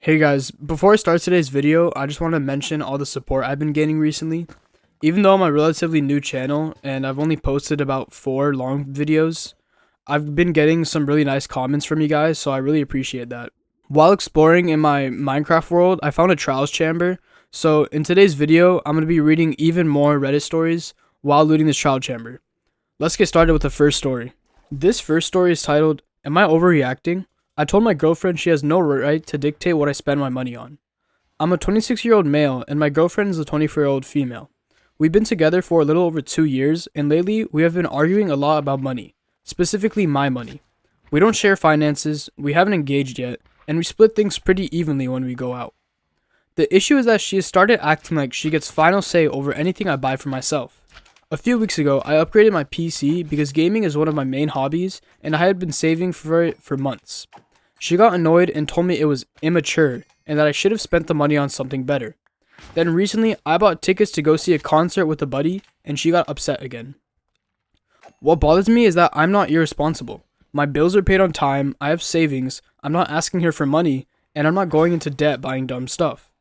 Hey guys, before I start today's video, I just want to mention all the support I've been gaining recently. Even though I'm a relatively new channel and I've only posted about 4 long videos, I've been getting some really nice comments from you guys, so I really appreciate that. While exploring in my Minecraft world, I found a trials chamber, so in today's video, I'm going to be reading even more Reddit stories while looting this trial chamber. Let's get started with the first story. This first story is titled, "Am I Overreacting? I told my girlfriend she has no right to dictate what I spend my money on. I'm a 26-year-old male and my girlfriend is a 24-year-old female. We've been together for a little over 2 years and lately we have been arguing a lot about money, specifically my money. We don't share finances, we haven't engaged yet, and we split things pretty evenly when we go out. The issue is that she has started acting like she gets final say over anything I buy for myself. A few weeks ago, I upgraded my PC because gaming is one of my main hobbies and I had been saving for it for months. She got annoyed and told me it was immature and that I should have spent the money on something better. Then recently, I bought tickets to go see a concert with a buddy and she got upset again. What bothers me is that I'm not irresponsible. My bills are paid on time, I have savings, I'm not asking her for money, and I'm not going into debt buying dumb stuff.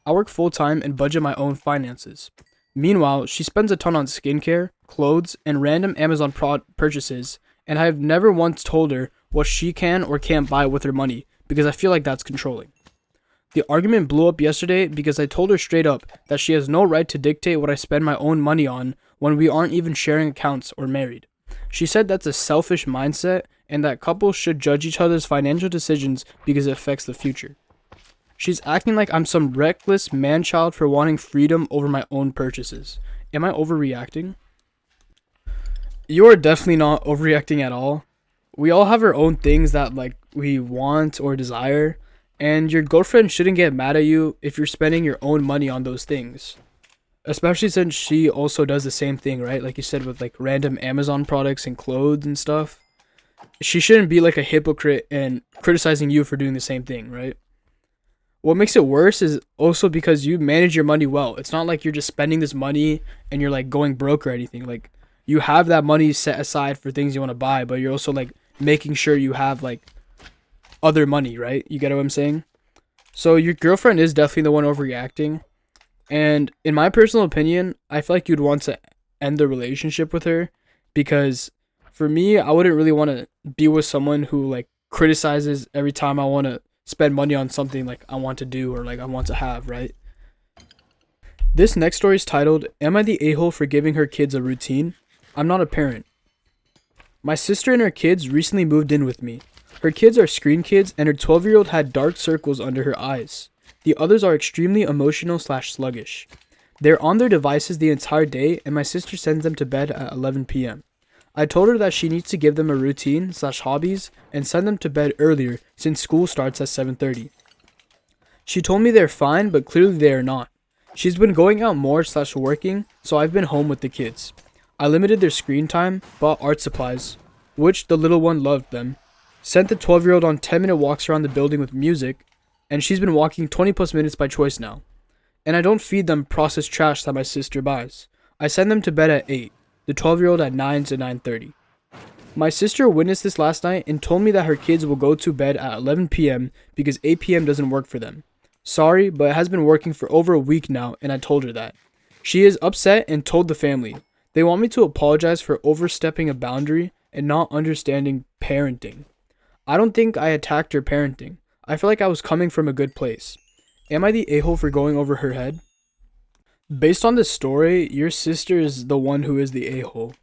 I work full time and budget my own finances. Meanwhile, she spends a ton on skincare, clothes, and random Amazon purchases, and I have never once told her what she can or can't buy with her money because I feel like that's controlling. The argument blew up yesterday because I told her straight up that she has no right to dictate what I spend my own money on when we aren't even sharing accounts or married. She said that's a selfish mindset and that couples should judge each other's financial decisions because it affects the future. She's acting like I'm some reckless man-child for wanting freedom over my own purchases. Am I overreacting? You are definitely not overreacting at all. We all have our own things that we want or desire, and your girlfriend shouldn't get mad at you if you're spending your own money on those things. Especially since she also does the same thing, right? Like you said, with random Amazon products and clothes and stuff. She shouldn't be like a hypocrite and criticizing you for doing the same thing, right? What makes it worse is also because you manage your money well. It's not like you're just spending this money and you're going broke or anything. You have that money set aside for things you want to buy, but you're also making sure you have other money, right? You get what I'm saying? So your girlfriend is definitely the one overreacting. And in my personal opinion, I feel like you'd want to end the relationship with her because for me, I wouldn't really want to be with someone who criticizes every time I want to spend money on something I want to do or I want to have, right? This next story is titled, "Am I the a-hole for giving her kids a routine? I'm not a parent. My sister and her kids recently moved in with me. Her kids are screen kids and her 12-year-old had dark circles under her eyes. The others are extremely emotional/sluggish. They're on their devices the entire day and my sister sends them to bed at 11 p.m. I told her that she needs to give them a routine/hobbies and send them to bed earlier since school starts at 7:30. She told me they're fine, but clearly they are not. She's been going out more/working, so I've been home with the kids. I limited their screen time, bought art supplies, which the little one loved them, sent the 12-year-old on 10-minute walks around the building with music, and she's been walking 20 plus minutes by choice now. And I don't feed them processed trash that my sister buys. I send them to bed at 8, the 12-year-old at 9 to 9:30. My sister witnessed this last night and told me that her kids will go to bed at 11 p.m. because 8 p.m. doesn't work for them. Sorry, but it has been working for over a week now and I told her that. She is upset and told the family. They want me to apologize for overstepping a boundary and not understanding parenting. I don't think I attacked her parenting. I feel like I was coming from a good place. Am I the a-hole for going over her head?" Based on this story, your sister is the one who is the a-hole.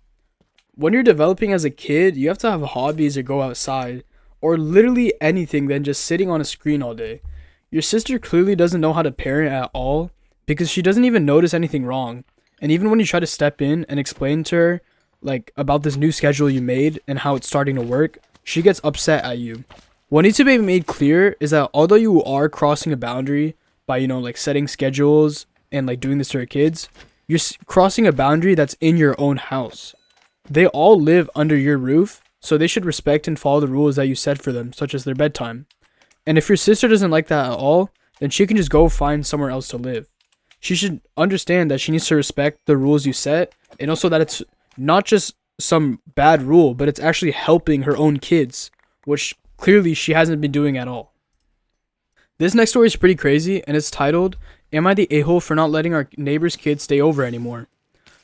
When you're developing as a kid, you have to have hobbies or go outside, or literally anything than just sitting on a screen all day. Your sister clearly doesn't know how to parent at all because she doesn't even notice anything wrong. And even when you try to step in and explain to her about this new schedule you made and how it's starting to work, she gets upset at you. What needs to be made clear is that although you are crossing a boundary by setting schedules and doing this to your kids, you're crossing a boundary that's in your own house. They all live under your roof, so they should respect and follow the rules that you set for them, such as their bedtime. And if your sister doesn't like that at all, then she can just go find somewhere else to live. She should understand that she needs to respect the rules you set, and also that it's not just some bad rule, but it's actually helping her own kids, which clearly she hasn't been doing at all. This next story is pretty crazy, and it's titled, Am I the a-hole for not letting our neighbor's kids stay over anymore?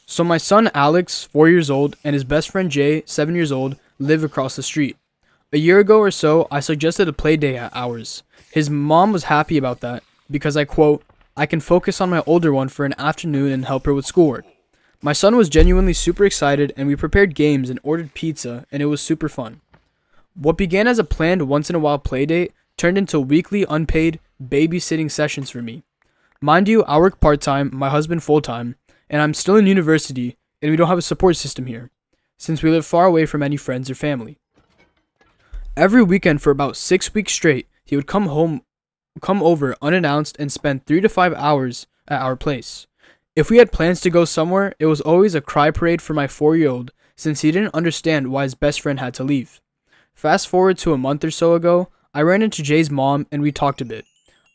So my son Alex, 4 years old, and his best friend Jay, 7 years old, live across the street. A year ago or so, I suggested a play day at ours. His mom was happy about that, because I quote, I can focus on my older one for an afternoon and help her with schoolwork. My son was genuinely super excited, and we prepared games and ordered pizza, and it was super fun. What began as a planned once-in-a-while playdate turned into weekly unpaid babysitting sessions for me. Mind you, I work part-time, my husband full-time, and I'm still in university, and we don't have a support system here, since we live far away from any friends or family. Every weekend for about 6 weeks straight, he would come over unannounced and spend 3 to 5 hours at our place. If we had plans to go somewhere, it was always a cry parade for my 4-year-old, since he didn't understand why his best friend had to leave. Fast forward to a month or so ago, I ran into Jay's mom and we talked a bit.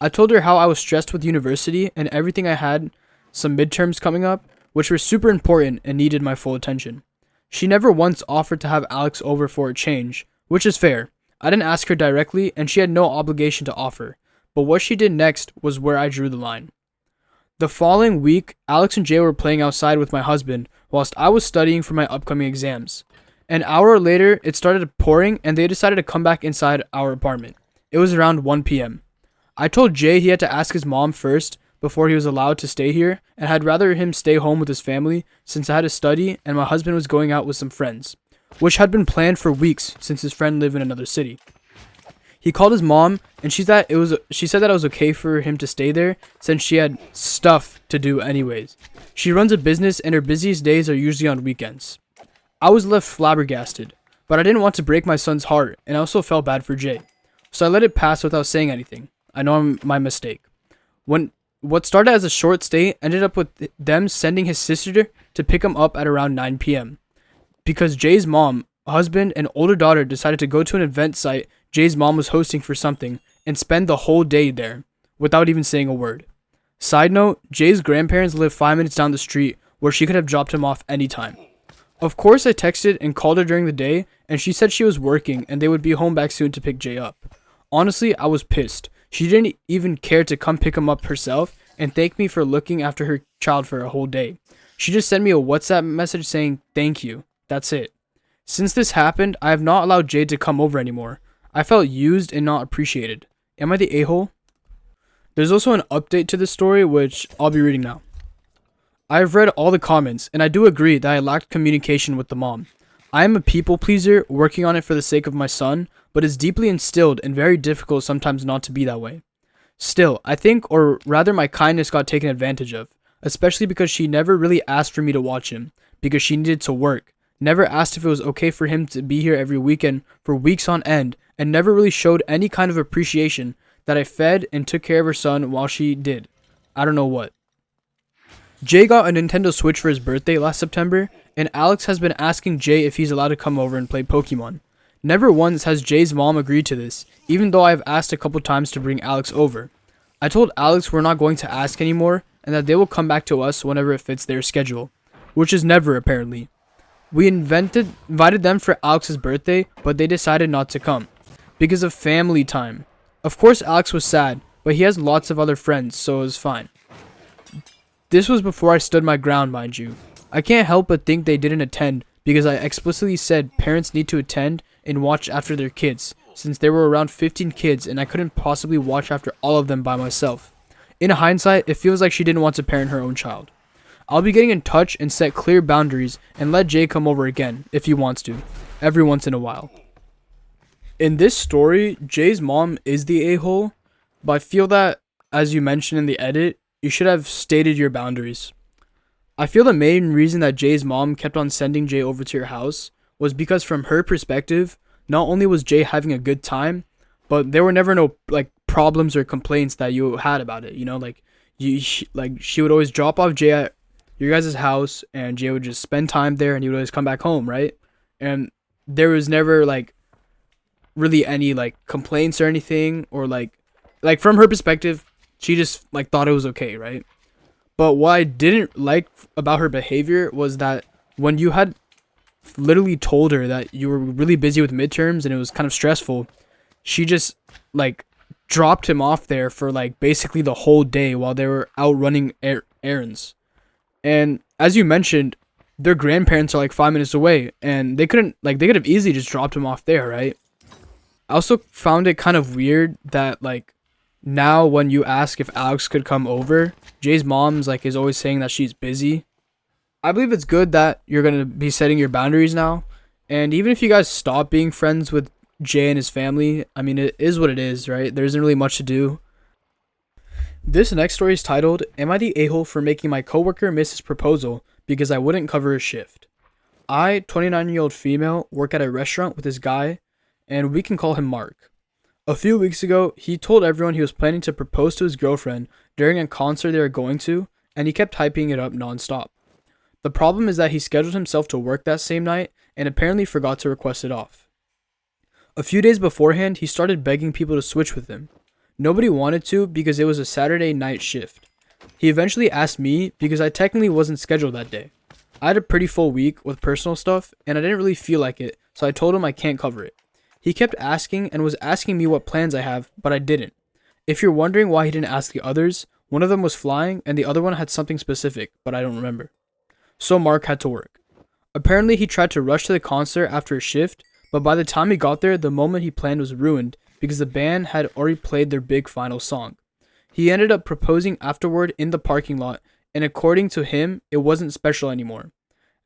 I told her how I was stressed with university and everything. I had some midterms coming up, which were super important and needed my full attention. She never once offered to have Alex over for a change, which is fair. I didn't ask her directly and she had no obligation to offer, but what she did next was where I drew the line. The following week, Alex and Jay were playing outside with my husband whilst I was studying for my upcoming exams. An hour later, it started pouring and they decided to come back inside our apartment. It was around 1 p.m. I told Jay he had to ask his mom first before he was allowed to stay here, and I'd rather him stay home with his family since I had to study and my husband was going out with some friends, which had been planned for weeks since his friend lived in another city. He called his mom, and she said that it was okay for him to stay there since she had stuff to do anyways. She runs a business and her busiest days are usually on weekends. I was left flabbergasted, but I didn't want to break my son's heart, and I also felt bad for Jay. So I let it pass without saying anything. I know my mistake. What started as a short stay ended up with them sending his sister to pick him up at around 9 p.m. Because Jay's mom, husband, and older daughter decided to go to an event site Jay's mom was hosting for something and spend the whole day there without even saying a word. Side note, Jay's grandparents live 5 minutes down the street where she could have dropped him off anytime. Of course, I texted and called her during the day, and she said she was working and they would be home back soon to pick Jay up. Honestly, I was pissed. She didn't even care to come pick him up herself and thank me for looking after her child for a whole day. She just sent me a WhatsApp message saying, "Thank you." That's it. Since this happened, I have not allowed Jay to come over anymore. I felt used and not appreciated. Am I the a-hole? There's also an update to this story, which I'll be reading now. I have read all the comments, and I do agree that I lacked communication with the mom. I am a people pleaser, working on it for the sake of my son, but it's deeply instilled and very difficult sometimes not to be that way. Still, I think, or rather my kindness got taken advantage of, especially because she never really asked for me to watch him, because she needed to work, never asked if it was okay for him to be here every weekend for weeks on end, and never really showed any kind of appreciation that I fed and took care of her son while she did. I don't know what. Jay got a Nintendo Switch for his birthday last September, and Alex has been asking Jay if he's allowed to come over and play Pokemon. Never once has Jay's mom agreed to this, even though I've asked a couple times to bring Alex over. I told Alex we're not going to ask anymore, and that they will come back to us whenever it fits their schedule, which is never apparently. We invited them for Alex's birthday, but they decided not to come because of family time. Of course, Alex was sad, but he has lots of other friends, so it was fine. This was before I stood my ground, mind you. I can't help but think they didn't attend because I explicitly said parents need to attend and watch after their kids, since there were around 15 kids and I couldn't possibly watch after all of them by myself. In hindsight, it feels like she didn't want to parent her own child. I'll be getting in touch and set clear boundaries and let Jay come over again, if he wants to, every once in a while. In this story, Jay's mom is the a-hole, but I feel that, as you mentioned in the edit, you should have stated your boundaries. I feel the main reason that Jay's mom kept on sending Jay over to your house was because from her perspective, not only was Jay having a good time, but there were never no problems or complaints that you had about it. You know, she would always drop off Jay at your guys' house, and Jay would just spend time there, and he would always come back home, right? And there was never really any complaints or anything, or from her perspective, she just thought it was okay, right? But what I didn't like about her behavior was that when you had literally told her that you were really busy with midterms and it was kind of stressful, she just dropped him off there for like basically the whole day while they were out running errands. And as you mentioned, their grandparents are like 5 minutes away, and they could have easily just dropped him off there, right? I also found it kind of weird that like now when you ask if Alex could come over, Jay's mom's like is always saying that she's busy. I believe it's good that you're gonna be setting your boundaries now, and even if you guys stop being friends with Jay and his family, I mean it is what it is, right? There isn't really much to do. This next story is titled, "Am I the a-hole for making my coworker miss his proposal because I wouldn't cover his shift?" I, 29-year-old female, work at a restaurant with this guy, and we can call him Mark. A few weeks ago, he told everyone he was planning to propose to his girlfriend during a concert they were going to, and he kept hyping it up nonstop. The problem is that he scheduled himself to work that same night and apparently forgot to request it off. A few days beforehand, he started begging people to switch with him. Nobody wanted to because it was a Saturday night shift. He eventually asked me because I technically wasn't scheduled that day. I had a pretty full week with personal stuff and I didn't really feel like it, so I told him I can't cover it. He kept asking and was asking me what plans I have, but I didn't. If you're wondering why he didn't ask the others, one of them was flying and the other one had something specific, but I don't remember. So Mark had to work. Apparently he tried to rush to the concert after a shift, but by the time he got there, the moment he planned was ruined because the band had already played their big final song. He ended up proposing afterward in the parking lot, and according to him, it wasn't special anymore.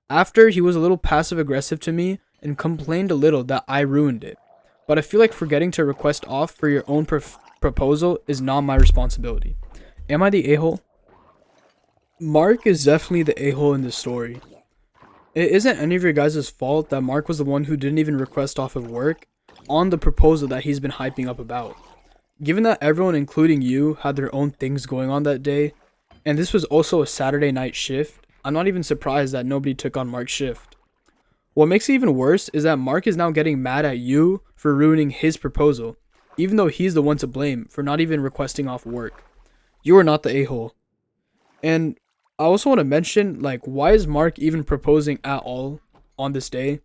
After, he was a little passive aggressive to me and complained a little that I ruined it. But I feel like forgetting to request off for your own proposal is not my responsibility. Am I the a-hole? Mark is definitely the a-hole in this story. It isn't any of your guys' fault that Mark was the one who didn't even request off of work on the proposal that he's been hyping up about. Given that everyone, including you, had their own things going on that day, and this was also a Saturday night shift, I'm not even surprised that nobody took on Mark's shift. What makes it even worse is that Mark is now getting mad at you for ruining his proposal, even though he's the one to blame for not even requesting off work. You are not the a-hole. And I also want to mention, like, why is Mark even proposing at all on this day?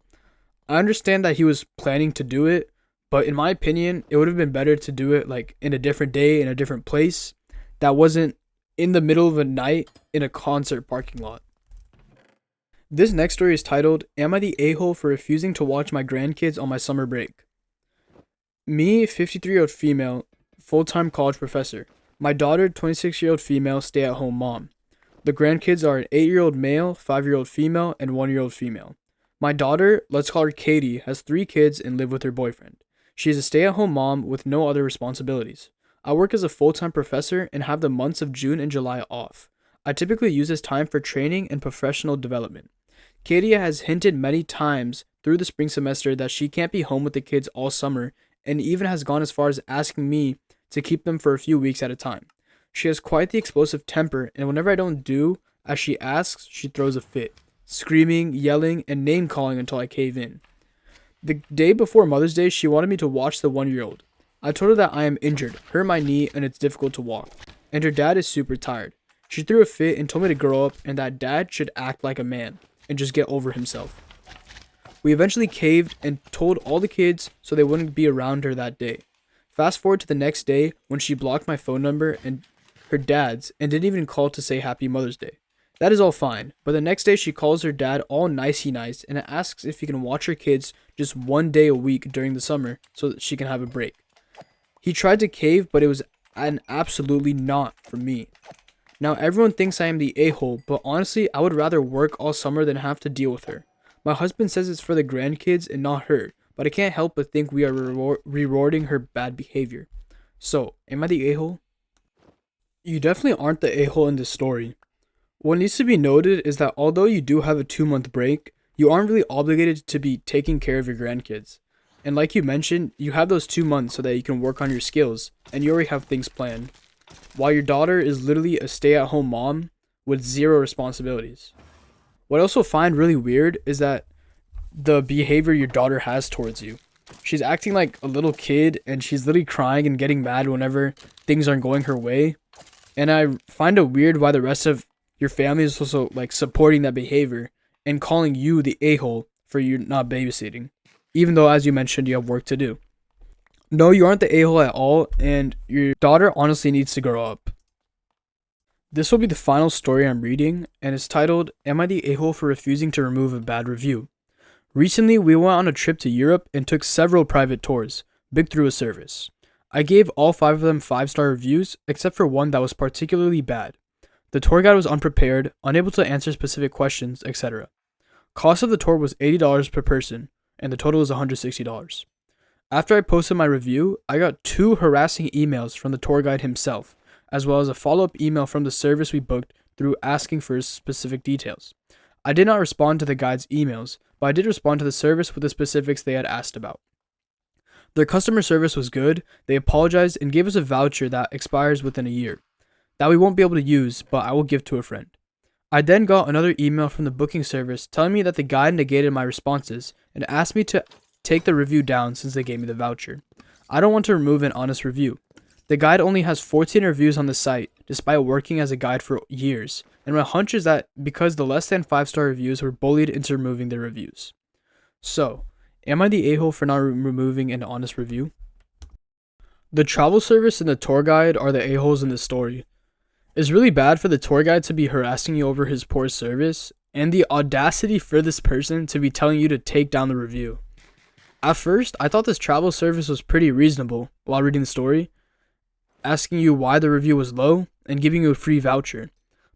I understand that he was planning to do it, but in my opinion, it would have been better to do it like in a different day, in a different place, that wasn't in the middle of a night in a concert parking lot. This next story is titled, "Am I the a-hole for refusing to watch my grandkids on my summer break?" Me, 53-year-old female, full-time college professor. My daughter, 26-year-old female, stay-at-home mom. The grandkids are an 8-year-old male, 5-year-old female, and 1-year-old female. My daughter, let's call her Katie, has 3 kids and live with her boyfriend. She is a stay-at-home mom with no other responsibilities. I work as a full-time professor and have the months of June and July off. I typically use this time for training and professional development. Katie has hinted many times through the spring semester that she can't be home with the kids all summer and even has gone as far as asking me to keep them for a few weeks at a time. She has quite the explosive temper, and whenever I don't do as she asks, she throws a fit, screaming, yelling, and name-calling until I cave in. The day before Mother's Day, she wanted me to watch the 1-year-old. I told her that I am injured, hurt my knee, and it's difficult to walk, and her dad is super tired. She threw a fit and told me to grow up and that dad should act like a man and just get over himself. We eventually caved and told all the kids so they wouldn't be around her that day. Fast forward to the next day when she blocked my phone number and her dad's and didn't even call to say Happy Mother's Day. That is all fine, but the next day she calls her dad all nicey nice and asks if he can watch her kids just one day a week during the summer so that she can have a break. He tried to cave, but it was an absolutely not for me. Now everyone thinks I am the a-hole, but honestly I would rather work all summer than have to deal with her. My husband says it's for the grandkids and not her, but I can't help but think we are rewarding her bad behavior. So, am I the a-hole? You definitely aren't the a-hole in this story. What needs to be noted is that although you do have a 2-month break, you aren't really obligated to be taking care of your grandkids. And like you mentioned, you have those 2 months so that you can work on your skills, and you already have things planned. While your daughter is literally a stay-at-home mom with 0 responsibilities. What I also find really weird is that the behavior your daughter has towards you. She's acting like a little kid, and she's literally crying and getting mad whenever things aren't going her way. And I find it weird why the rest of your family is also like supporting that behavior and calling you the a-hole for you not babysitting, even though, as you mentioned, you have work to do. No, you aren't the a-hole at all, and your daughter honestly needs to grow up. This will be the final story I'm reading, and it's titled, Am I the a-hole for refusing to remove a bad review? Recently, we went on a trip to Europe and took several private tours, booked through a service. I gave all 5 of them 5-star reviews, except for one that was particularly bad. The tour guide was unprepared, unable to answer specific questions, etc. Cost of the tour was $80 per person, and the total was $160. After I posted my review, I got 2 harassing emails from the tour guide himself, as well as a follow-up email from the service we booked through asking for specific details. I did not respond to the guide's emails, but I did respond to the service with the specifics they had asked about. Their customer service was good, they apologized and gave us a voucher that expires within a year, that we won't be able to use, but I will give to a friend. I then got another email from the booking service telling me that the guide negated my responses and asked me to take the review down since they gave me the voucher. I don't want to remove an honest review. The guide only has 14 reviews on the site, despite working as a guide for years, and my hunch is that because the less than 5-star reviews were bullied into removing their reviews. So, am I the a-hole for not removing an honest review? The travel service and the tour guide are the a-holes in this story. It's really bad for the tour guide to be harassing you over his poor service, and the audacity for this person to be telling you to take down the review. At first, I thought this travel service was pretty reasonable while reading the story, asking you why the review was low and giving you a free voucher.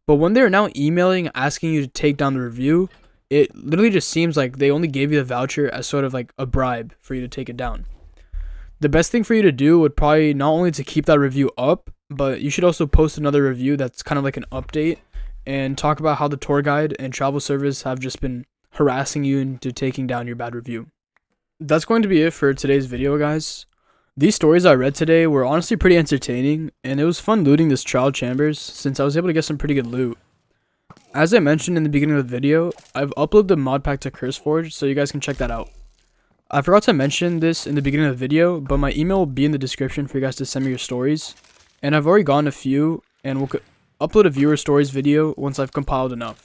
But when they're now emailing asking you to take down the review, it literally just seems like they only gave you the voucher as sort of like a bribe for you to take it down. The best thing for you to do would probably not only to keep that review up, but you should also post another review that's kind of like an update and talk about how the tour guide and travel service have just been harassing you into taking down your bad review. That's going to be it for today's video, guys. These stories I read today were honestly pretty entertaining, and it was fun looting this trial chambers since I was able to get some pretty good loot. As I mentioned in the beginning of the video, I've uploaded the mod pack to CurseForge, so you guys can check that out. I forgot to mention this in the beginning of the video, but my email will be in the description for you guys to send me your stories, and I've already gotten a few, and we'll upload a viewer stories video once I've compiled enough.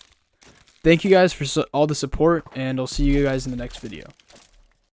Thank you guys for all the support, and I'll see you guys in the next video.